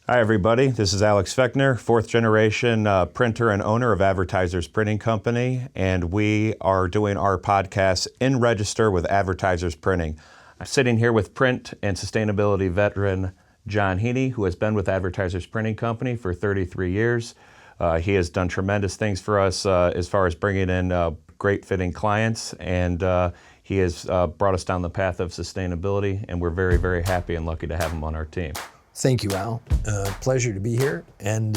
Hi, everybody. This is Alex Fechner, fourth generation printer and owner of Advertisers Printing Company, and we are doing our podcast in register with Advertisers Printing. I'm sitting here with print and sustainability veteran John Heaney, who has been with Advertisers Printing Company for 33 years. He has done tremendous things for us as far as bringing in great fitting clients, and he has brought us down the path of sustainability, and we're very, very happy and lucky to have him on our team. Thank you, Al. Pleasure to be here, and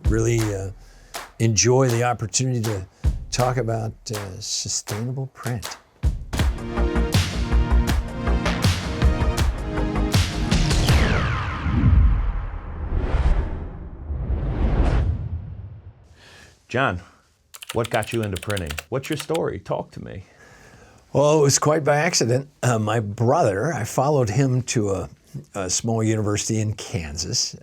really enjoy the opportunity to talk about sustainable print. John, what got you into printing? What's your story? Talk to me. Well, it was quite by accident. My brother, I followed him to a small university in Kansas,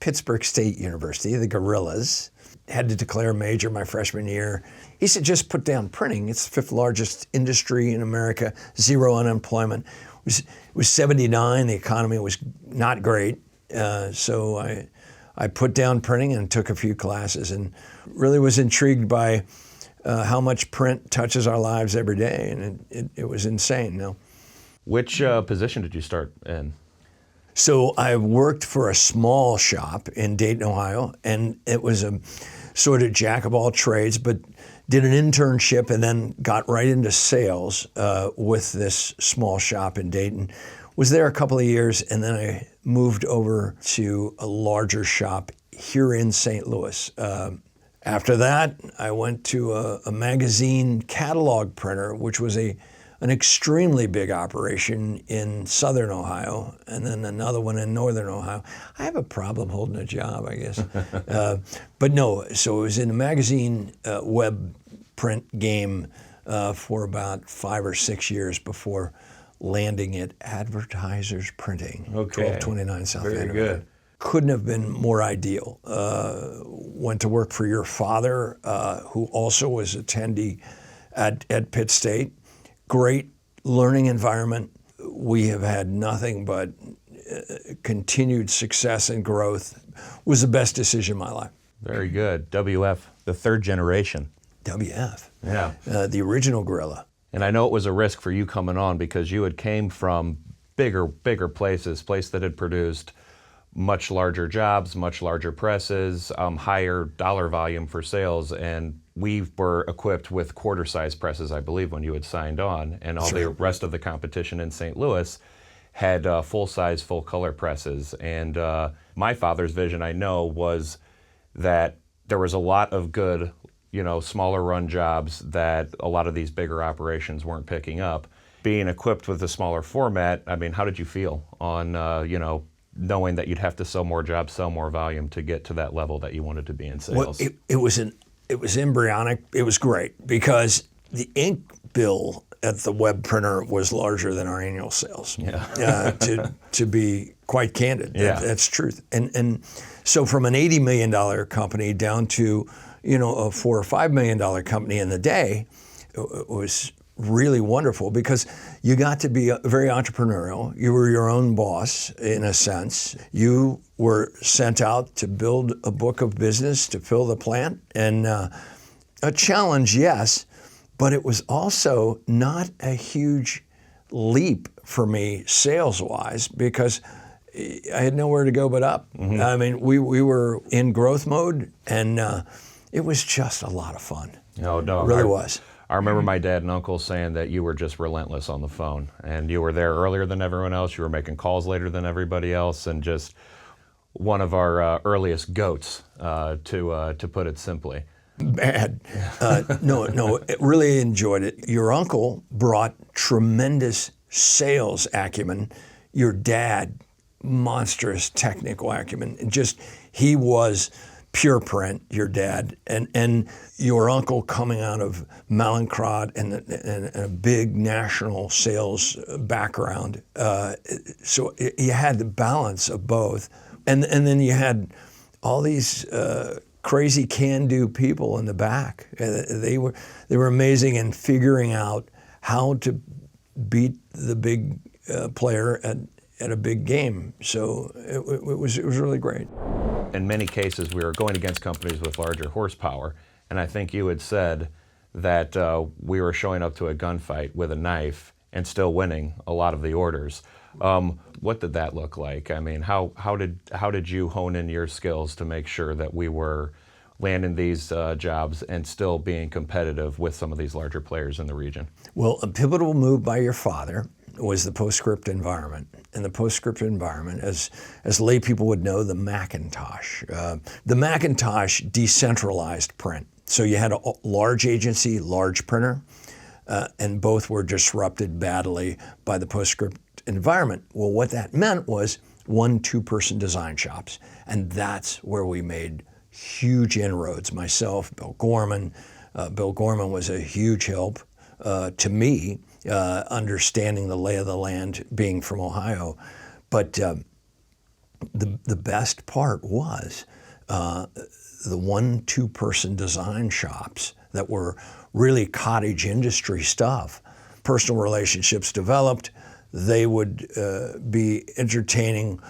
Pittsburgh State University, the Gorillas. Had to declare a major my freshman year. He said, just put down printing. It's the fifth largest industry in America, zero unemployment. It was 79, the economy was not great. So I put down printing and took a few classes and really was intrigued by how much print touches our lives every day, and it was insane. No. Which position did you start in? So I worked for a small shop in Dayton, Ohio, and it was a sort of jack of all trades, but did an internship and then got right into sales with this small shop in Dayton. Was there a couple of years, and then I moved over to a larger shop here in St. Louis. After that, I went to a magazine catalog printer, which was an extremely big operation in southern Ohio, and then another one in northern Ohio. I have a problem holding a job, I guess. But no, so it was in the magazine web print game for about 5 or 6 years before landing at Advertisers Printing, 1229 South Avenue. Very good. Couldn't have been more ideal. Went to work for your father, who also was attendee at Pitt State. Great learning environment. We have had nothing but continued success and growth. Was the best decision of my life. Very good. WF, the third generation. WF. Yeah. The original Gorilla. And I know it was a risk for you coming on because you had came from bigger places that had produced much larger jobs, much larger presses, higher dollar volume for sales, and we were equipped with quarter-size presses, I believe, when you had signed on, and all the rest of the competition in St. Louis had full-size, full-color presses. And my father's vision, I know, was that there was a lot of good, smaller run jobs that a lot of these bigger operations weren't picking up. Being equipped with a smaller format, I mean, how did you feel on, knowing that you'd have to sell more jobs, sell more volume to get to that level that you wanted to be in sales? Well, it was embryonic. It was great because the ink bill at the web printer was larger than our annual sales. Yeah. To be quite candid, yeah. That's truth. And so from an $80 million company down to a $4 or $5 million company in the day, it was really wonderful because you got to be very entrepreneurial. You were your own boss in a sense. You were sent out to build a book of business to fill the plant, and a challenge, yes, but it was also not a huge leap for me sales-wise because I had nowhere to go but up. Mm-hmm. I mean, we were in growth mode, and it was just a lot of fun. No, it really was. I remember my dad and uncle saying that you were just relentless on the phone, and you were there earlier than everyone else. You were making calls later than everybody else, and just one of our earliest goats, to put it simply. Bad. No, really enjoyed it. Your uncle brought tremendous sales acumen. Your dad, monstrous technical acumen. He was pure print, your dad, and your uncle coming out of Mallinckrodt and a big national sales background. So you had the balance of both. And then you had all these crazy can-do people in the back. They were amazing in figuring out how to beat the big player at a big game. So it was really great. In many cases, we were going against companies with larger horsepower, and I think you had said that we were showing up to a gunfight with a knife and still winning a lot of the orders. What did that look like? I mean, how did you hone in your skills to make sure that we were landing these jobs and still being competitive with some of these larger players in the region? Well, a pivotal move by your father was the PostScript environment. And the PostScript environment, as lay people would know, the Macintosh. The Macintosh decentralized print. So you had a large agency, large printer, and both were disrupted badly by the PostScript environment. Well, what that meant was 1-2-person design shops. And that's where we made huge inroads. Myself, Bill Gorman. Bill Gorman was a huge help to me, understanding the lay of the land, being from Ohio. But the best part was the 1-2-person design shops that were really cottage industry stuff. Personal relationships developed. They would be entertaining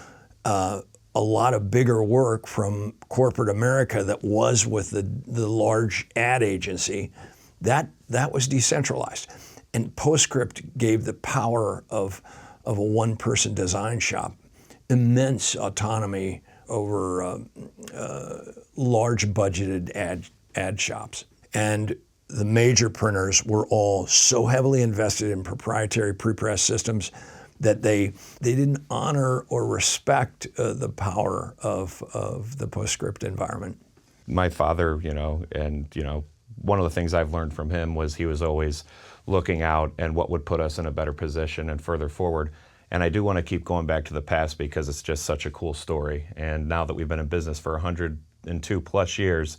a lot of bigger work from corporate America that was with the large ad agency. That was decentralized. And PostScript gave the power of a 1-person design shop immense autonomy over large budgeted ad shops. And the major printers were all so heavily invested in proprietary prepress systems that they didn't honor or respect the power of the PostScript environment. My father, one of the things I've learned from him was he was always looking out and what would put us in a better position and further forward. And I do want to keep going back to the past because it's just such a cool story. And now that we've been in business for 102 plus years,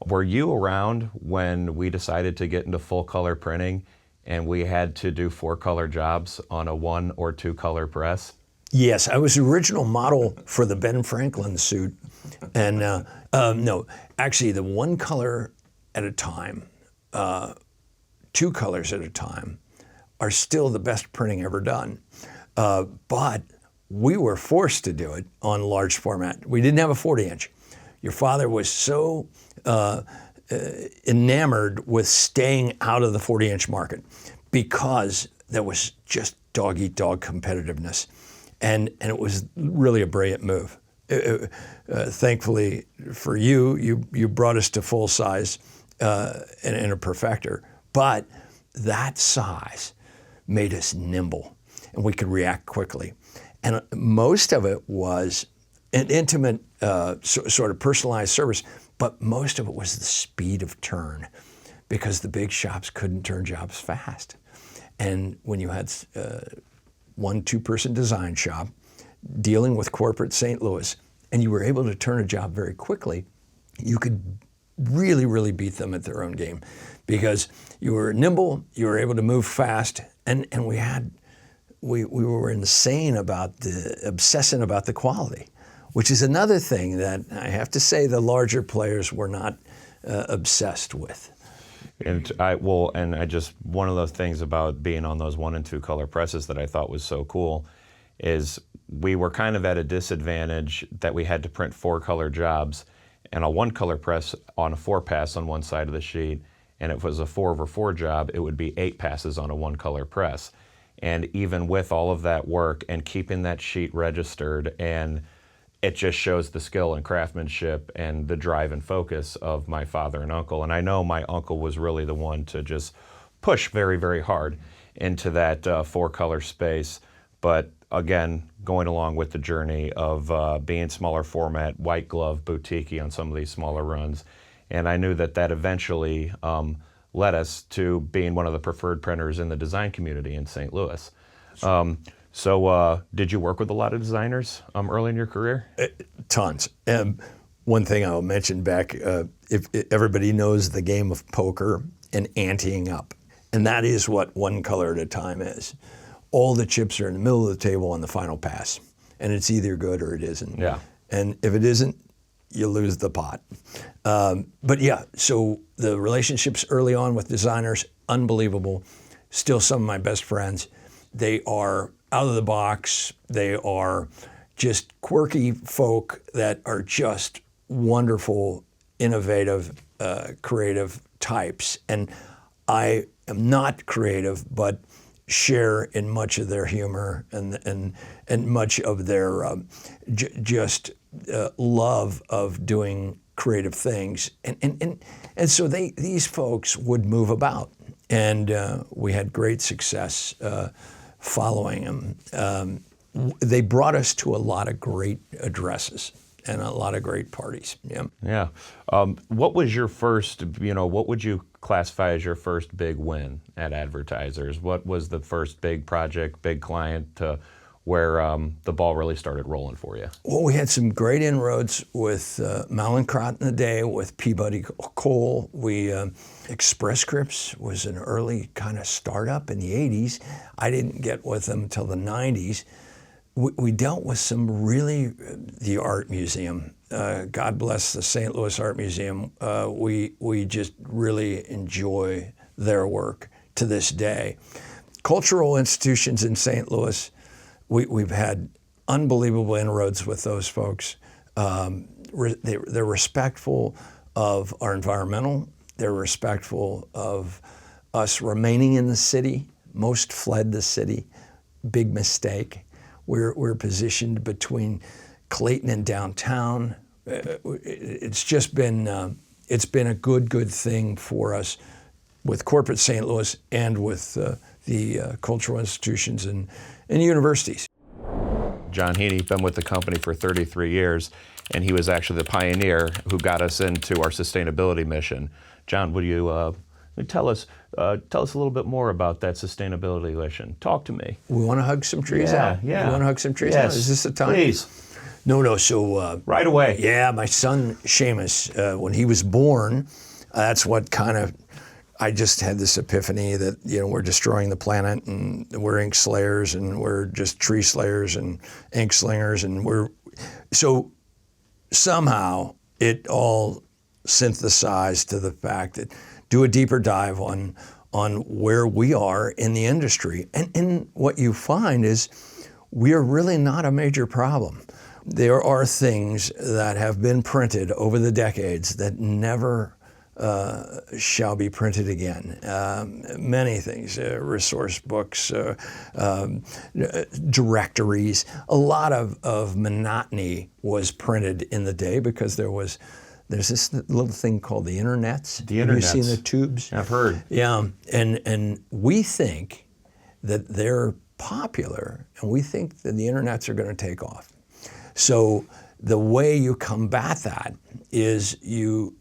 were you around when we decided to get into full color printing and we had to do 4-color jobs on a 1 or 2 color press? Yes, I was the original model for the Ben Franklin suit. And no, actually the 1 color at a time, 2 colors at a time are still the best printing ever done. But we were forced to do it on large format. We didn't have a 40-inch. Your father was so enamored with staying out of the 40-inch market because there was just dog-eat-dog competitiveness. And it was really a brilliant move. Thankfully for you brought us to full size in a perfector. But that size made us nimble and we could react quickly. And most of it was an intimate sort of personalized service, but most of it was the speed of turn because the big shops couldn't turn jobs fast. And when you had 1-2-person design shop dealing with corporate St. Louis, and you were able to turn a job very quickly, you could really, really beat them at their own game because you were nimble, you were able to move fast, and we were insane about obsessing about the quality, which is another thing that I have to say the larger players were not obsessed with. And one of those things about being on those 1 and 2 color presses that I thought was so cool is we were kind of at a disadvantage that we had to print 4-color jobs and a 1-color press on a 4-pass on one side of the sheet. And if it was a 4/4 job, it would be 8 passes on a 1-color press. And even with all of that work and keeping that sheet registered, and it just shows the skill and craftsmanship and the drive and focus of my father and uncle. And I know my uncle was really the one to just push very, very hard into that 4-color space. But again, going along with the journey of being smaller format, white glove, boutique-y on some of these smaller runs. And I knew that eventually led us to being one of the preferred printers in the design community in St. Louis. So did you work with a lot of designers early in your career? Tons. One thing I'll mention back, if everybody knows the game of poker and anteing up, and that is what 1 color at a time is. All the chips are in the middle of the table on the final pass, and it's either good or it isn't. Yeah. And if it isn't, you lose the pot. But yeah, so the relationships early on with designers, unbelievable. Still some of my best friends. They are out of the box. They are just quirky folk that are just wonderful, innovative, creative types. And I am not creative, but share in much of their humor and much of their love of doing creative things. And so these folks would move about, and we had great success following them. They brought us to a lot of great addresses and a lot of great parties. Yeah. Yeah. What was your first, what would you classify as your first big win at Advertisers? What was the first big project, big client where the ball really started rolling for you? Well, we had some great inroads with Mallinckrodt in the day, with Peabody Coal. Express Scripts was an early kind of startup in the 80s. I didn't get with them until the 90s. We dealt with the Art Museum. God bless the St. Louis Art Museum. We just really enjoy their work to this day. Cultural institutions in St. Louis, we've had unbelievable inroads with those folks. They're respectful of our environmental. They're respectful of us remaining in the city. Most fled the city. Big mistake. We're positioned between Clayton and downtown. It's just been a good thing for us with corporate St. Louis and with the cultural institutions and universities. John Heaney, been with the company for 33 years, and he was actually the pioneer who got us into our sustainability mission. John, would you tell us a little bit more about that sustainability mission? Talk to me. We want to hug some trees out. Yeah. We want to hug some trees Yes. out. Is this the time? Please. No. So Right away. yeah, my son Seamus, when he was born, that's what kind of. I just had this epiphany that we're destroying the planet and we're ink slayers and we're just tree slayers and ink slingers and so somehow it all synthesized to the fact that do a deeper dive on where we are in the industry. And what you find is we are really not a major problem. There are things that have been printed over the decades that never shall be printed again. Many things, resource books, directories. A lot of monotony was printed in the day because there's this little thing called the internets. The internets. Have you seen the tubes? I've heard. Yeah, and we think that they're popular, and we think that the internets are going to take off. So the way you combat that is you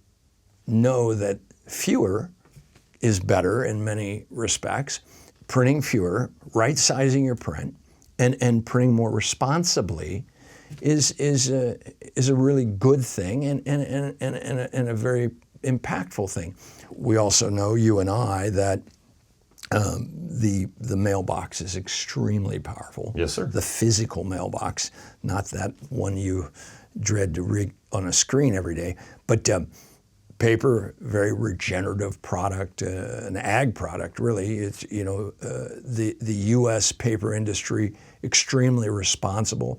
know that fewer is better in many respects. Printing fewer, right-sizing your print, and printing more responsibly is a really good thing and a very impactful thing. We also know, you and I, that the mailbox is extremely powerful. Yes, sir. The physical mailbox, not that one you dread to read on a screen every day, but paper, very regenerative product, an ag product, really. It's the U.S. paper industry, extremely responsible.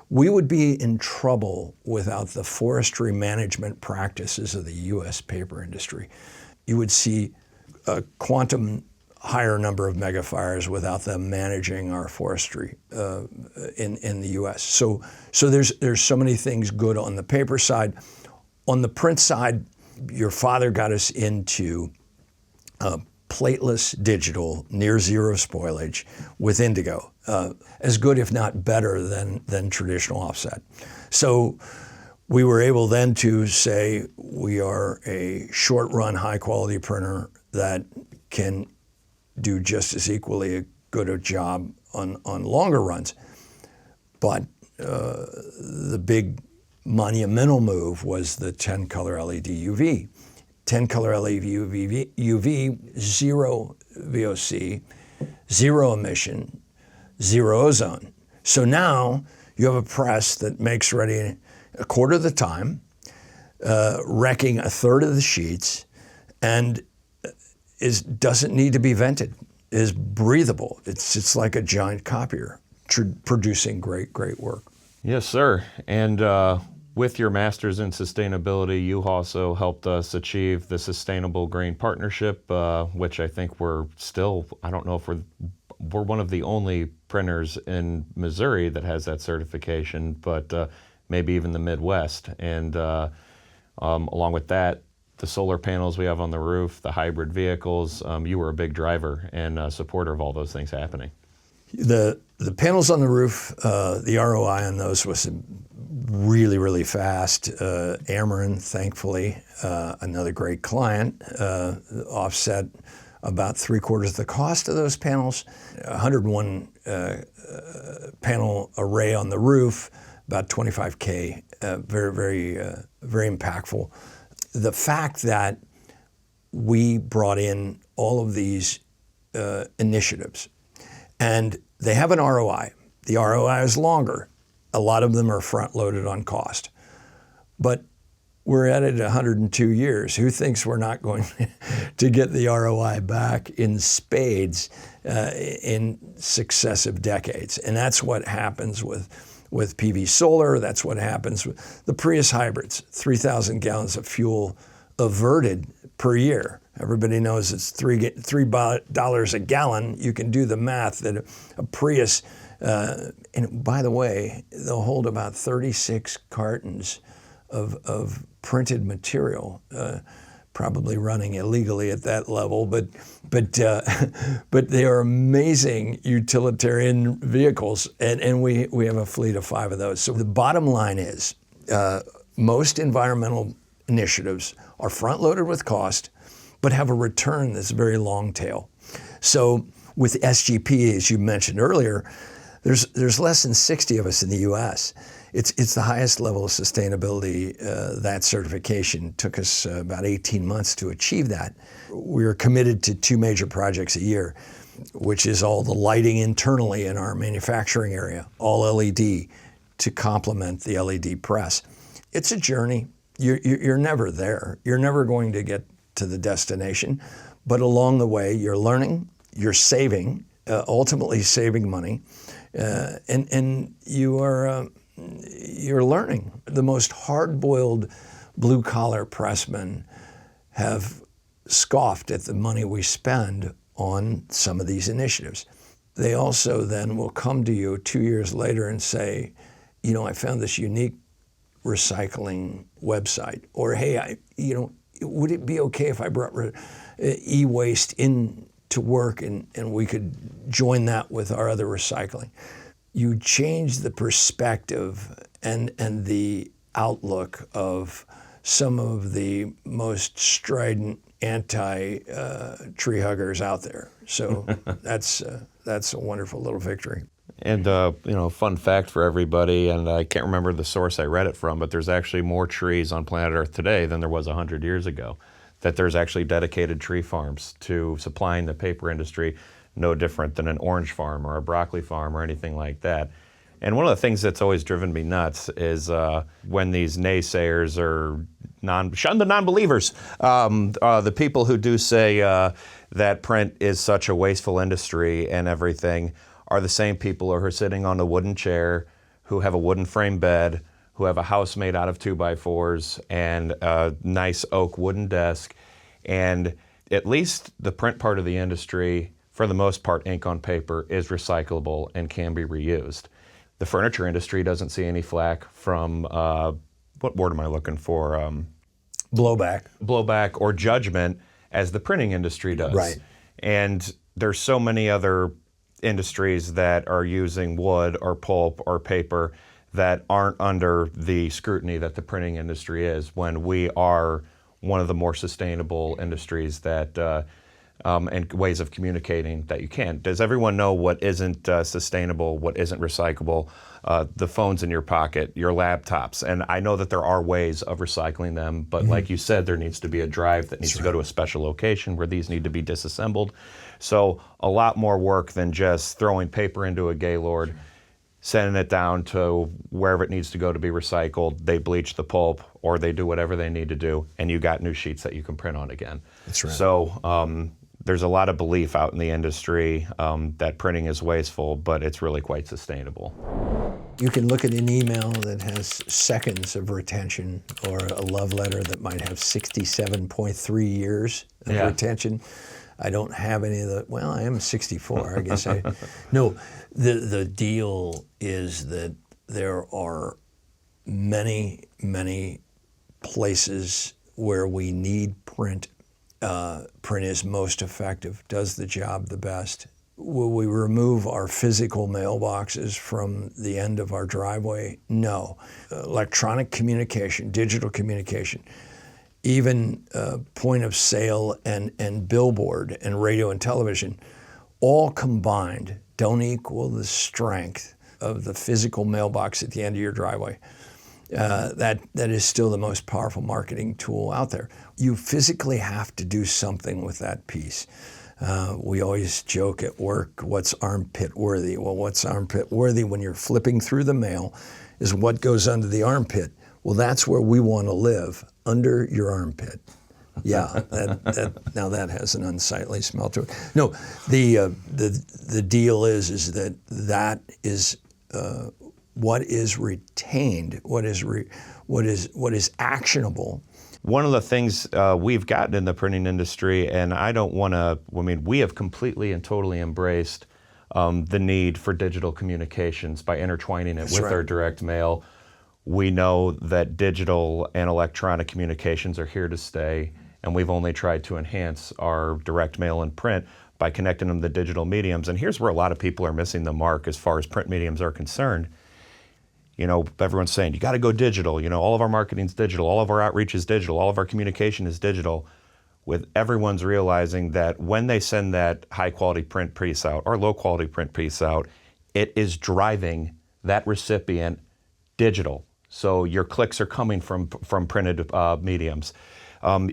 We would be in trouble without the forestry management practices of the U.S. paper industry. You would see a quantum higher number of megafires without them managing our forestry in the U.S. So there's so many things good on the paper side. On the print side, your father got us into plateless digital, near zero spoilage with indigo, as good if not better than traditional offset. So we were able then to say we are a short-run, high-quality printer that can do just as equally a good a job on longer runs. But the big monumental move was the 10-color LED UV. 10-color LED UV, zero VOC, zero emission, zero ozone. So now you have a press that makes ready a quarter of the time, wrecking a third of the sheets, and doesn't need to be vented, is breathable. It's like a giant copier. producing great work. Yes, sir. And with your master's in sustainability, you also helped us achieve the Sustainable Green Partnership, which I think we're still, I don't know if we're one of the only printers in Missouri that has that certification, but maybe even the Midwest. And along with that, the solar panels we have on the roof, the hybrid vehicles, you were a big driver and supporter of all those things happening. The panels on the roof, the ROI on those was really fast. Ameren, thankfully, another great client, offset about 3/4 of the cost of those panels. 101 panel array on the roof, about $25K. Very impactful. The fact that we brought in all of these initiatives, and they have an ROI. The ROI is longer. A lot of them are front-loaded on cost. But we're at it 102 years. Who thinks we're not going to get the ROI back in spades in successive decades? And that's what happens with PV solar. That's what happens with the Prius hybrids. 3,000 gallons of fuel averted per year. Everybody knows it's $3 a gallon. You can do the math that a Prius, and by the way, they'll hold about 36 cartons of printed material, probably running illegally at that level, but they are amazing utilitarian vehicles, and we have a fleet of 5 of those. So the bottom line is, most environmental initiatives are front-loaded with cost, but have a return that's very long tail. So with SGP, as you mentioned earlier, there's less than 60 of us in the U.S. It's the highest level of sustainability. That certification took us about 18 months to achieve that. We're committed to 2 major projects a year, which is all the lighting internally in our manufacturing area, all LED to complement the LED press. It's a journey. You're never there. You're never going to get to the destination, but along the way, you're learning, you're saving, ultimately saving money, and you're learning. The most hard-boiled blue-collar pressmen have scoffed at the money we spend on some of these initiatives. They also then will come to you 2 years later and say, I found this unique recycling website, or hey, would it be okay if I brought e-waste in to work and we could join that with our other recycling? You change the perspective and the outlook of some of the most strident anti-tree huggers out there. So that's a wonderful little victory. And fun fact for everybody, and I can't remember the source I read it from, but there's actually more trees on planet Earth today than there was 100 years ago. That there's actually dedicated tree farms to supplying the paper industry, no different than an orange farm or a broccoli farm or anything like that. And one of the things that's always driven me nuts is when these naysayers or shun the non-believers, the people who do say that print is such a wasteful industry and everything, are the same people who are sitting on a wooden chair, who have a wooden frame bed, who have a house made out of 2x4s and a nice oak wooden desk. And at least the print part of the industry, for the most part, ink on paper is recyclable and can be reused. The furniture industry doesn't see any flack from, what word am I looking for? Blowback or judgment as the printing industry does. Right. And there's so many other industries that are using wood or pulp or paper that aren't under the scrutiny that the printing industry is, when we are one of the more sustainable industries that and ways of communicating that you can. Does everyone know what isn't sustainable, what isn't recyclable? The phones in your pocket, your laptops. And I know that there are ways of recycling them, but like you said, there needs to be a drive that needs to go to a special location where these need to be disassembled. So a lot more work than just throwing paper into a Gaylord, sending it down to wherever it needs to go to be recycled. They bleach the pulp or they do whatever they need to do, and you got new sheets that you can print on again. That's right. So there's a lot of belief out in the industry that printing is wasteful, but it's really quite sustainable. You can look at an email that has seconds of retention, or a love letter that might have 67.3 years of retention. I don't have any of the, well, I am 64, I guess no, the deal is that there are many, many places where we need print. Print is most effective, does the job the best. Will we remove our physical mailboxes from the end of our driveway? No. Electronic communication, digital communication, even point of sale and billboard and radio and television, all combined don't equal the strength of the physical mailbox at the end of your driveway. That is still the most powerful marketing tool out there. You physically have to do something with that piece. We always joke at work, what's armpit worthy? Well, what's armpit worthy when you're flipping through the mail is what goes under the armpit. Well, that's where we want to live, under your armpit. Yeah, now that has an unsightly smell to it. No, the deal is that is what is retained, what is actionable. One of the things we've gotten in the printing industry, and I don't want to, I mean, we have completely and totally embraced the need for digital communications by intertwining it with our direct mail. We know that digital and electronic communications are here to stay, and we've only tried to enhance our direct mail and print by connecting them to digital mediums. And here's where a lot of people are missing the mark as far as print mediums are concerned. You know, everyone's saying, you got to go digital. You know, all of our marketing's digital, all of our outreach is digital, all of our communication is digital. With everyone's realizing that when they send that high quality print piece out or low quality print piece out, it is driving that recipient digital. So your clicks are coming from printed mediums.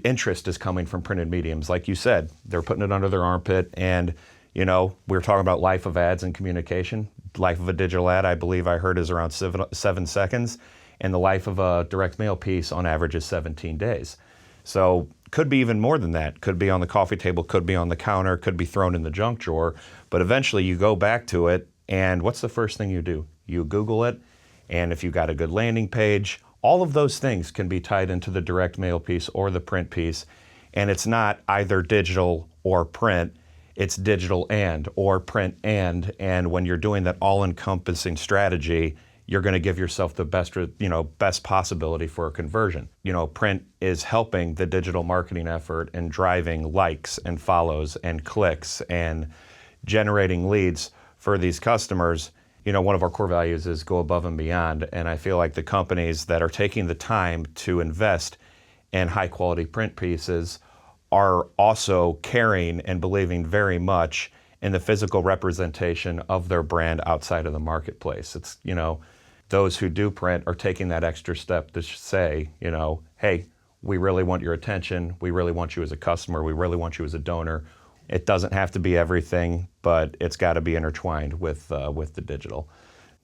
Interest is coming from printed mediums. Like you said, they're putting it under their armpit. And, you know, we were talking about life of ads and communication. Life of a digital ad, I believe I heard, is around 7 seconds. And the life of a direct mail piece on average is 17 days. So could be even more than that. Could be on the coffee table, could be on the counter, could be thrown in the junk drawer. But eventually you go back to it, and what's the first thing you do? You Google it, and if you've got a good landing page, all of those things can be tied into the direct mail piece or the print piece. And it's not either digital or print. It's digital and, or print and when you're doing that all-encompassing strategy, you're going to give yourself the best possibility for a conversion. You know, print is helping the digital marketing effort and driving likes and follows and clicks and generating leads for these customers. You know, one of our core values is go above and beyond, and I feel like the companies that are taking the time to invest in high-quality print pieces are also caring and believing very much in the physical representation of their brand outside of the marketplace. It's, you know, those who do print are taking that extra step to say, you know, hey, we really want your attention. We really want you as a customer. We really want you as a donor. It doesn't have to be everything, but it's got to be intertwined with the digital.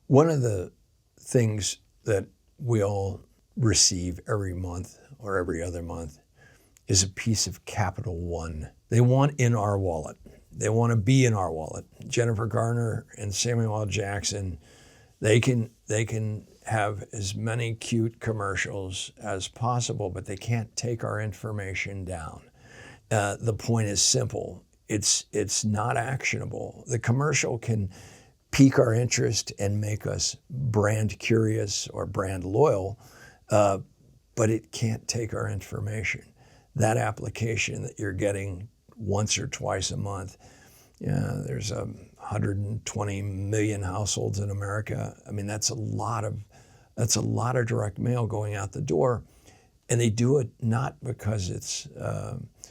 One of the things that we all receive every month or every other month is a piece of Capital One. They want in our wallet. They want to be in our wallet. Jennifer Garner and Samuel L. Jackson, they can have as many cute commercials as possible, but they can't take our information down. The point is simple. It's not actionable. The commercial can pique our interest and make us brand curious or brand loyal, but it can't take our information. That application that you're getting once or twice a month, there's 120 million households in America. I mean, that's a lot of direct mail going out the door, and they do it not because it's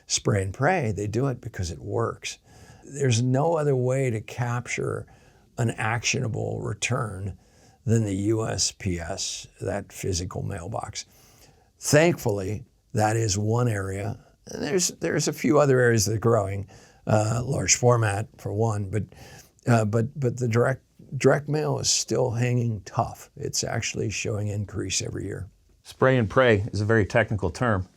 spray and pray. They do it because it works. There's no other way to capture an actionable return than the USPS, that physical mailbox. Thankfully, that is one area. And there's a few other areas that are growing, large format for one, but the direct mail is still hanging tough. It's actually showing increase every year. Spray and pray is a very technical term.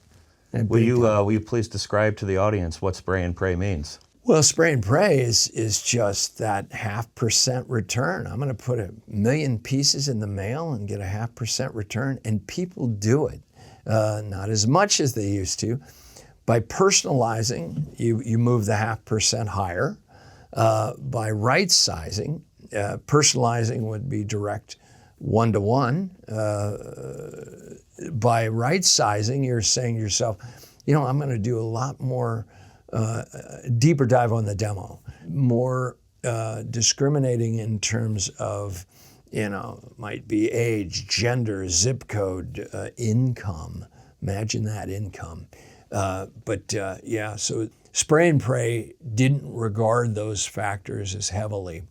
Will you please describe to the audience what spray and pray means? Well, spray and pray is just that 0.5% return. I'm going to put 1 million pieces in the mail and get a 0.5% return, and people do it. Not as much as they used to. By personalizing, you move the 0.5% higher. By right sizing, personalizing would be direct 1-to-1. By right sizing, you're saying to yourself, I'm going to do a lot more deeper dive on the demo, more discriminating in terms of, might be age, gender, zip code, income. Imagine that income. So spray and pray didn't regard those factors as heavily.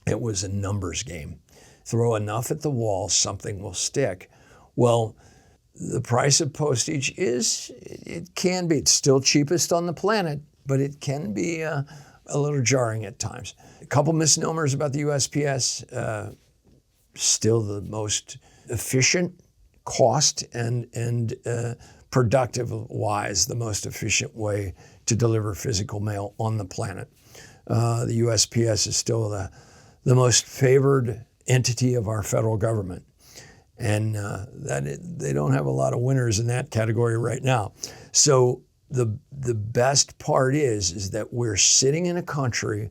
It was a numbers game. Throw enough at the wall, something will stick. Well, the price of postage it's still cheapest on the planet, but it can be a little jarring at times. A couple misnomers about the USPS, still the most efficient, cost and productive-wise, the most efficient way to deliver physical mail on the planet. The USPS is still the most favored entity of our federal government. And they don't have a lot of winners in that category right now. So the best part is that we're sitting in a country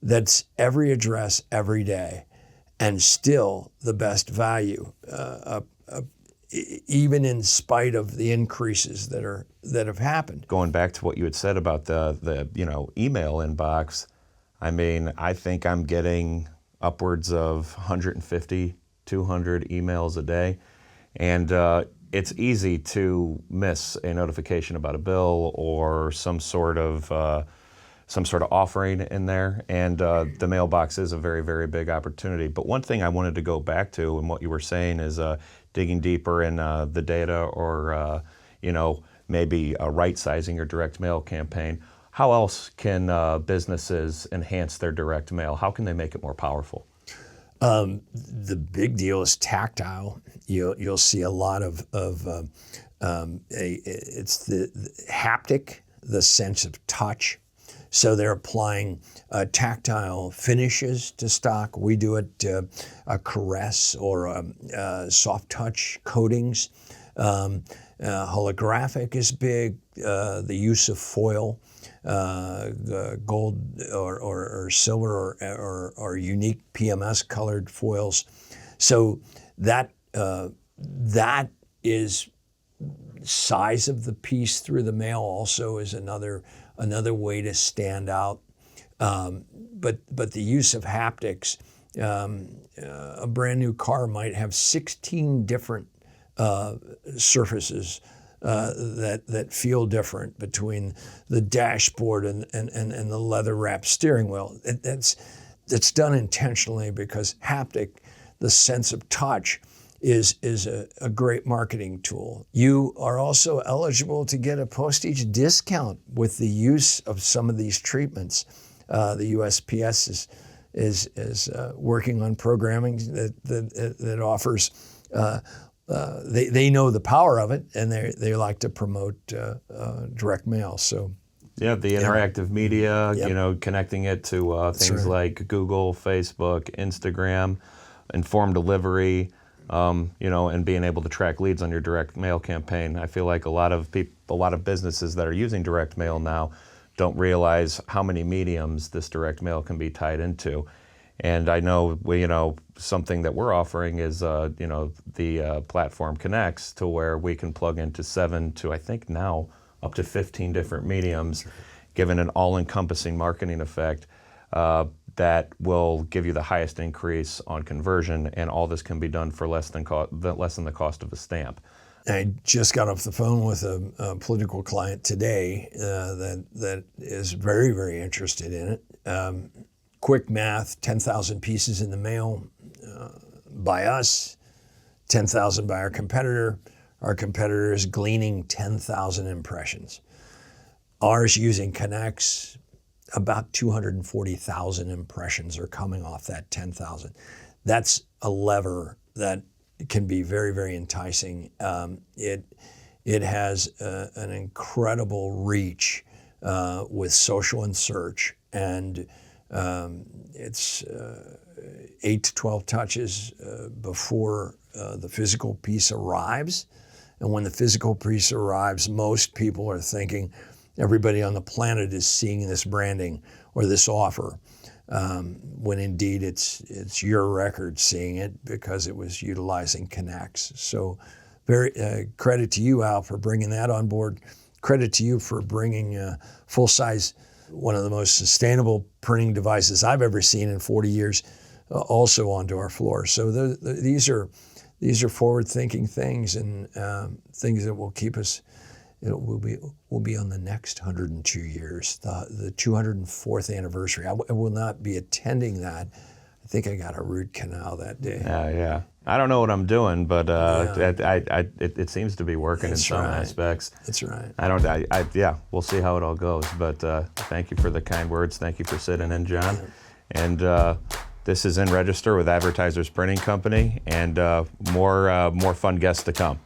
that's every address every day, and still the best value, even in spite of the increases that have happened. Going back to what you had said about the email inbox, I think I'm getting upwards of 150. 200 emails a day, and it's easy to miss a notification about a bill or some sort of offering in there, and the mailbox is a very, very big opportunity. But one thing I wanted to go back to, and what you were saying, is digging deeper in the data, or maybe right-sizing your direct mail campaign. How else can businesses enhance their direct mail? How can they make it more powerful? The big deal is tactile. You'll see a lot of it's the haptic, the sense of touch. So they're applying tactile finishes to stock. We do it a caress or soft touch coatings. Holographic is big. The use of foil. Gold or silver or unique PMS colored foils. So that is size of the piece through the mail also is another way to stand out. But the use of haptics, a brand new car might have 16 different surfaces that feel different between the dashboard and the leather-wrapped steering wheel. That's done intentionally because haptic, the sense of touch, is a great marketing tool. You are also eligible to get a postage discount with the use of some of these treatments. The USPS is working on programming that offers. They know the power of it, and they like to promote direct mail. So, yeah, the interactive media, Yep. Connecting it to things right. like Google, Facebook, Instagram, informed delivery, and being able to track leads on your direct mail campaign. I feel like a lot of businesses that are using direct mail now don't realize how many mediums this direct mail can be tied into. And I know something that we're offering is the platform connects to where we can plug into 7 to I think now up to 15 different mediums, giving an all-encompassing marketing effect that will give you the highest increase on conversion, and all this can be done for less than the cost of a stamp. I just got off the phone with a political client today that is very, very interested in it. Quick math, 10,000 pieces in the mail by us, 10,000 by our competitor. Our competitor is gleaning 10,000 impressions. Ours using Connects, about 240,000 impressions are coming off that 10,000. That's a lever that can be very, very enticing. It has an incredible reach with social and search, and it's 8 to 12 touches before the physical piece arrives. And when the physical piece arrives, most people are thinking everybody on the planet is seeing this branding or this offer, when indeed it's your record seeing it because it was utilizing Connects. So very credit to you, Al, for bringing that on board. Credit to you for bringing full-size, one of the most sustainable printing devices I've ever seen in 40 years, also onto our floor. So these are forward-thinking things, and things that will keep us. We'll be on the next 102 years, the 204th anniversary. I will not be attending that. I think I got a root canal that day. Yeah. I don't know what I'm doing, but it seems to be working in some aspects. That's right. We'll see how it all goes. But thank you for the kind words. Thank you for sitting in, John. Yeah. And this is In Register with Advertisers Printing Company, and more fun guests to come.